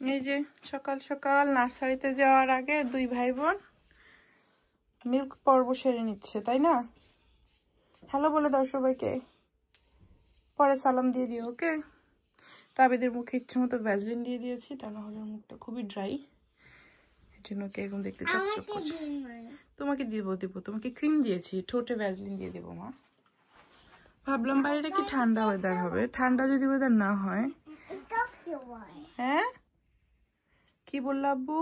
এই যে সকাল সকাল নার্সারিতে যাওয়ার আগে দুই ভাই বোন মিল্ক পর্ব সেরে নিচ্ছে, তাই না? হ্যালো বলে দাও সবাইকে, পরে সালাম দিয়ে দিও। ওকে, তাবিদের মুখে ইচ্ছে মতো ভ্যাসলিন দিয়ে দিয়েছি, তা না হলে মুখটা খুবই ড্রাই, এর জন্য ওকে এরকম দেখতে চকচক করছে। তোমাকে দিব তোমাকে ক্রিম দিয়েছি, ঠোঁটে ভ্যাসলিন দিয়ে দেবো মা। ভাবলাম বাইরে কি ঠান্ডা ওয়েদার হবে, ঠান্ডা যদি ওয়েদার না হয়। হ্যাঁ কি বললো আব্বু?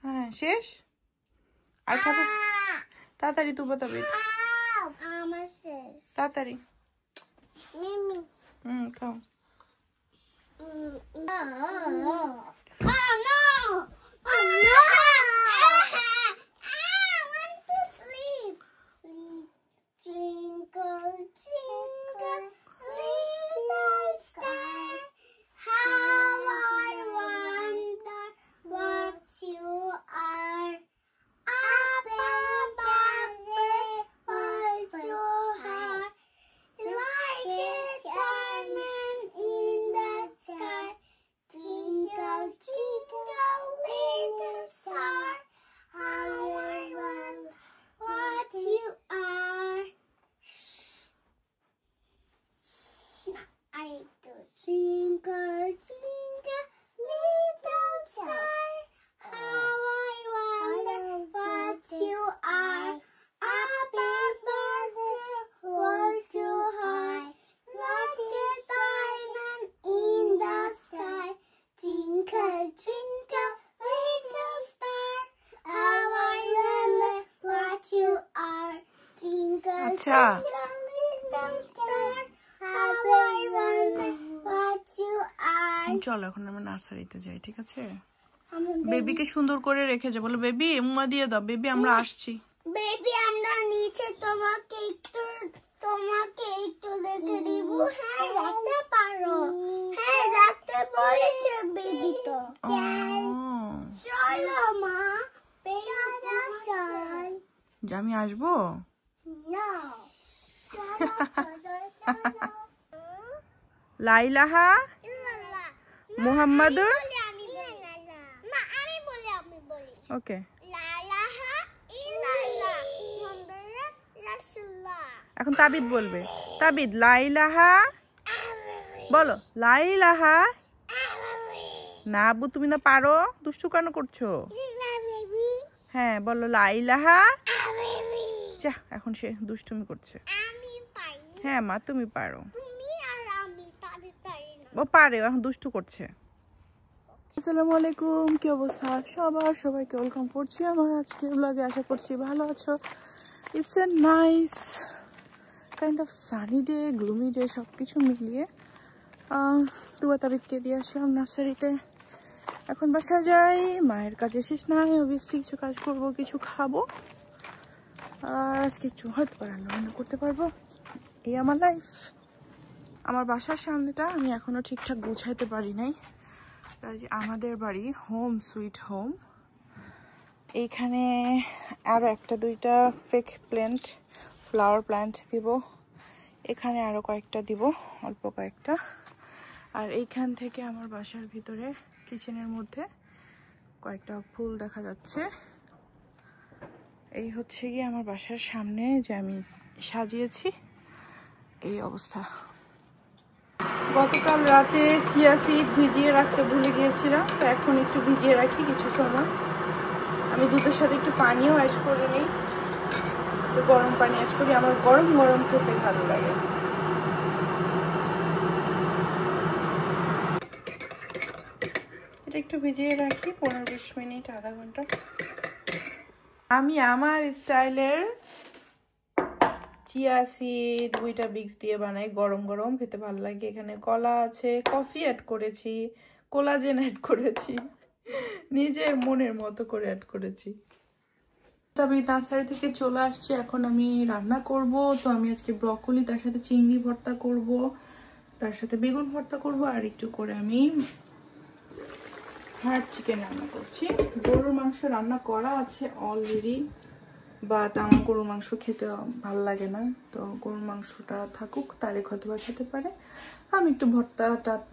হ্যাঁ শেষ আর খাবে? তাড়াতাড়ি তুবো তবে, তাড়াতাড়ি। খাও। Twinkle, twinkle, little star, how I wonder what you are. Up above the world so high, like a diamond in the sky. Twinkle, twinkle, little star, how I wonder what you are. I do. Twinkle, twinkle, little star, how I wonder what you are. Up above the world too high, like a diamond in the sky. Twinkle, twinkle, little star, how I wonder what you are. Twinkle, twinkle, little star, how I wonder what you are. চলো এখন আমরা নার্সারিতে যাই, ঠিক আছে? বেবিকে সুন্দর করে রেখে যা, বলো বেবি উম্মা দিয়ে দাও, বেবি আমরা আসছি। বেবি আমরা নিচে তোমাকে একটু দেখে দিব। হ্যাঁ রাখতে পারো, হ্যাঁ রাখতে বলেছে বেবি তো। চলো মা, চল। আমি আসবো না, লা ইলাহা মুহাম্মাদুর, আমি বলি ওকে। লা ইলাহা ইল্লাল্লাহ মুহাম্মাদুর রাসূলুল্লাহ। এখন তাবিদ বলবে, তাবিদ লা ইলাহা বলো, লা ইলাহা। না আব্বু তুমি না পারো, দুষ্টু কেন করছো? হ্যাঁ বলো লা ইলাহা। যা এখন সে দুষ্টুমি করছে। হ্যাঁ মা তুমি পারো, ও পারে, এখন দুষ্টু করছে। আসসালামু আলাইকুম, কি অবস্থা সবার? সবাইকে ওয়েলকাম করছি আমার আজকের ব্লগে। আশা করছি ভালো আছো। It's a nice kind of sunny day, gloomy day, সব কিছু মিলিয়ে দুয়া তাবিদকে দিয়ে আসলাম নার্সারিতে। এখন বাসা যাই, মায়ের কাজে শেষ নাই, অবভিয়াসলি কিছু কাজ করবো, কিছু খাবো, আর আজকে একটু হয়তো রান্না করতে পারবো। এই আমার লাইফ। আমার বাসার সামনেটা আমি এখনো ঠিকঠাক গুছাইতে পারি নাই। আমাদের বাড়ি হোম সুইট হোম। এইখানে আরো একটা দুইটা ফেক প্ল্যান্ট, ফ্লাওয়ার প্ল্যান্ট দিব, এখানে আরো কয়েকটা দিব, অল্প কয়েকটা। আর এইখান থেকে আমার বাসার ভিতরে কিচেনের মধ্যে কয়েকটা ফুল দেখা যাচ্ছে। এই হচ্ছে গিয়ে আমার বাসার সামনে যে আমি সাজিয়েছি, এই অবস্থা। গতকাল রাতে চিয়া সিড ভিজিয়ে রাখতে ভুলে গিয়েছিলাম, তো এখন একটু ভিজিয়ে রাখি কিছু সময়। আমি দুধের সাথে একটু পানিও অ্যাড করে নিই, একটু গরম পানি অ্যাড করি, আমার গরম গরম খেতে ভালো লাগে। এটা একটু ভিজিয়ে রাখি 15-20 মিনিট, আধা ঘন্টা। আমি আমার স্টাইলের চিয়া সিড উইটাবিক্স দিয়ে বানাই, গরম গরম খেতে ভালো লাগে। এখানে কলা আছে, কফি অ্যাড করেছি, কোলাজেন অ্যাড করেছি, নিজের মনের মতো করে অ্যাড করেছি। আমি নার্সারি থেকে চলে আসছি, এখন আমি রান্না করব। তো আমি আজকে ব্রকলি, তার সাথে চিংড়ি ভর্তা করব, তার সাথে বেগুন ভর্তা করব, আর একটু করে আমি হার্ড চিকেন রান্না করছি। গরুর মাংস রান্না করা আছে অলরেডি, বাট আমার গরুর মাংস খেতে ভালো লাগে না, তো গরুর মাংসটা থাকুক, তারেক হয়তো বা খেতে পারে। আমি একটু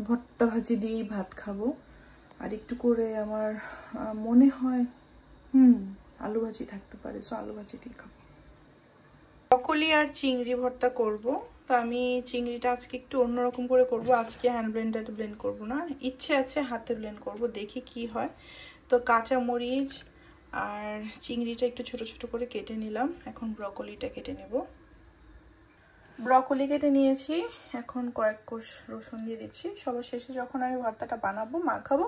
ভর্তা ভাজি দিয়েই ভাত খাবো। আর একটু করে আমার মনে হয় আলু ভাজি থাকতে পারে, সো আলু ভাজি দিয়ে খাবো। ব্রকলি আর চিংড়ি ভর্তা করব। তো আমি চিংড়িটা আজকে একটু অন্যরকম করে করব, আজকে হ্যান্ড ব্লেন্ডারে ব্লেন্ড করব না, ইচ্ছে আছে হাতে ব্লেন্ড করব, দেখি কি হয়। তো কাঁচা মরিচ আর চিংড়িটা একটু ছোট ছোট করে কেটে নিলাম, এখন ব্রকলিটা কেটে নেব। ব্রকলি কেটে নিয়েছি, এখন কয়েক কোষ রসুন দিয়ে দিচ্ছি। সবার শেষে যখন আমি ভর্তাটা বানাবো মাখাবো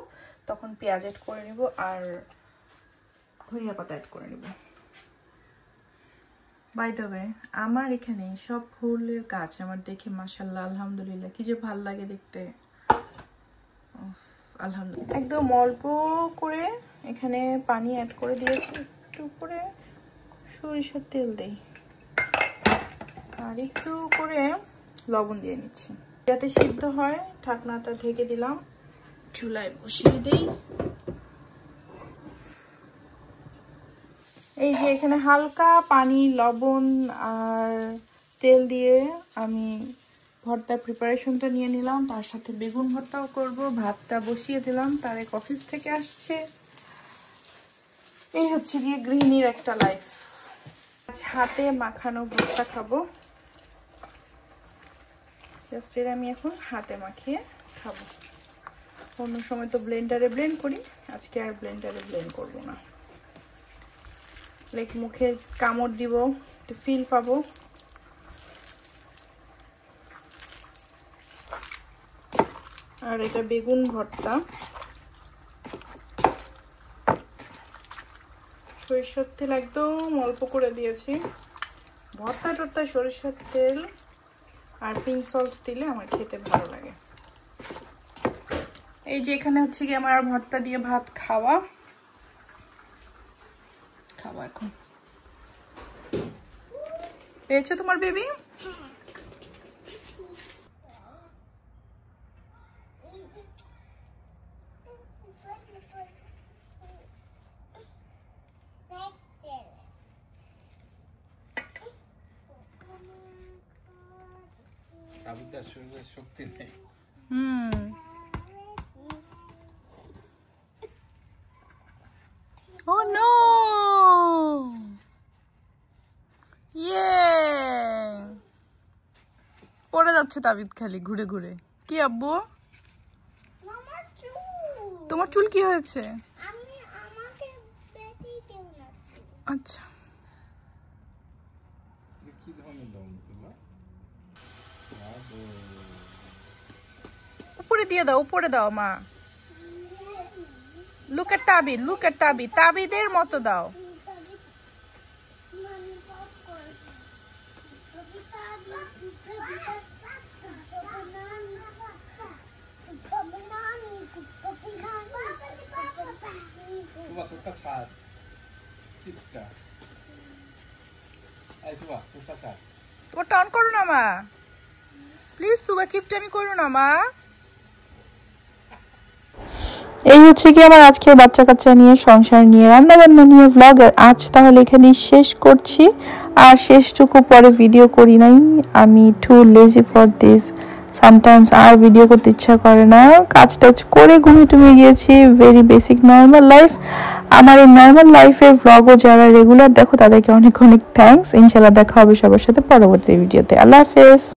তখন পেঁয়াজ অ্যাড করে নেব আর ধনিয়া পাতা অ্যাড করে নেব। বাই দ্য ওয়ে, আমার এখানে সব ফুলের গাছ আমার দেখে মাশাআল্লাহ আলহামদুলিল্লাহ কি যে ভাল লাগে দেখতে। আলহামদুলিল্লাহ একদম অল্প করে এখানে পানি অ্যাড করে দিয়েছি, একটু করে সরিষার তেল দেই আর একটু করে লবণ দিয়ে নিচ্ছি যাতে সিদ্ধ হয়। ঢাকনাটা ঢেকে দিলাম, চুলায় বসিয়ে দেই। এই যে এখানে হালকা পানি, লবণ আর তেল দিয়ে আমি ভর্তার প্রিপারেশনটা নিয়ে নিলাম, তার সাথে বেগুন ভর্তাও করব। ভাতটা বসিয়ে দিলাম, তারেক অফিস থেকে আসছে। এই হচ্ছে গিয়ে গৃহিণীর একটা লাইফ। আজ হাতে মাখানো ভর্তা খাবো, জাস্ট এর আমি এখন হাতে মাখিয়ে খাবো। অন্য সময় তো ব্লেন্ডারে ব্লেন্ড করি, আজকে আর ব্লেন্ডারে ব্লেন্ড করবো না। লাইক মুখে কামড় দিব, একটু ফিল পাবো। আর এটা বেগুন ভর্তা, সরিষার তেল একদম অল্প করে দিয়েছি। ভর্তা টর্তা সরিষার তেল আর পিঙ্ক সল্ট দিলে আমার খেতে ভালো লাগে। এই যে এখানে হচ্ছে কি আমার ভর্তা দিয়ে ভাত খাওয়া এখন। পেয়েছো তোমার বেবি? শক্তি নেই। Oh no! Yeah! পড়ে যাচ্ছে তাবিদ খালি ঘুরে ঘুরে। কি আব্বু? তোমার চুল কি হয়েছে? আচ্ছা, কি ধরনের দম তোমার? উপরে দিয়ে দাও, উপরে দাও মা। Look at তাবিদ, look at তাবিদ, তাবিদের মতো দাও। তোমার টন করো না মা, প্লিজ। তোমার কিপটামি করো না মা। এই হচ্ছে কি আমার আজকের বাচ্চা কাচ্চা নিয়ে, সংসার নিয়ে, রান্না বান্না নিয়ে ভ্লগ আজ তাহলে এখানেই শেষ করছি। আর শেষটুকু পরে ভিডিও করি নাই, আমি too lazy for this. Sometimes আর ভিডিও করতে ইচ্ছা করে না, কাজ টাজ করে ঘুমিয়ে টুমিয়ে গিয়েছি। Very basic normal life. আমার এই নর্মাল লাইফের ভ্লগও যারা রেগুলার দেখো তাদেরকে অনেক অনেক থ্যাঙ্কস। ইনশাল্লাহ দেখা হবে সবার সাথে পরবর্তী ভিডিওতে। আল্লাহ হাফেজ।